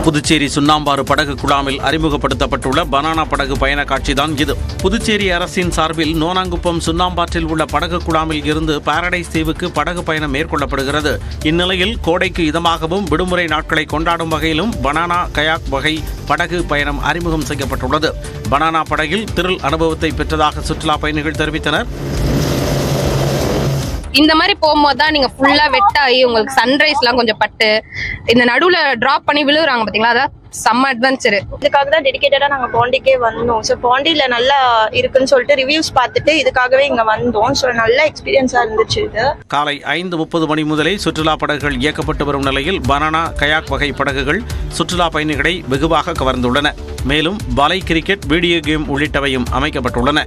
புதுச்சேரி சுண்ணாம்பாறு படகு குழாமில் அறிமுகப்படுத்தப்பட்டுள்ள பனானா படகு பயண காட்சிதான் இது. புதுச்சேரி அரசின் சார்பில் நோனாங்குப்பம் சுண்ணாம்பாற்றில் உள்ள படகு குழாமில் இருந்து பாரடைஸ் தீவுக்கு படகு பயணம் மேற்கொள்ளப்படுகிறது. இந்நிலையில் கோடைக்கு இதமாகவும் விடுமுறை நாட்களை கொண்டாடும் வகையிலும் பனானா கயாக் வகை படகு பயணம் அறிமுகம் செய்யப்பட்டுள்ளது. பனானா படகில் திரில் அனுபவத்தை பெற்றதாக சுற்றுலா பயணிகள் தெரிவித்தனர். இந்த மாதிரி போகும்போது தான் நீங்க ஃபுல்லா வெட்டாகி உங்களுக்கு சன்ரைஸ்லாம் கொஞ்சம் பட்டு இந்த நடுவுல டிராப் பண்ணி விழுகுறாங்க பாத்தீங்களா, அதான் செம்ம அட்வென்ச்சர். இதுக்காக தான் டெடிகேட்டடா நாங்க பாண்டிக்கே வந்தோம். ஸோ பாண்டியில நல்லா இருக்குன்னு சொல்லிட்டு ரிவ்யூஸ் பார்த்துட்டு இதுக்காகவே இங்க வந்தோம். ஸோ நல்ல எக்ஸ்பீரியன்ஸா இருந்துச்சு. இது காலை 5:30 மணி முதலே சுற்றுலா படகுகள் இயக்கப்பட்டு வரும் நிலையில் பனானா கயாக் வகை படகுகள் சுற்றுலா பயணிகளை வெகுவாக கவர்ந்துள்ளன. மேலும் வலை கிரிக்கெட், வீடியோ கேம் உள்ளிட்டவையும் அமைக்கப்பட்டுள்ளன.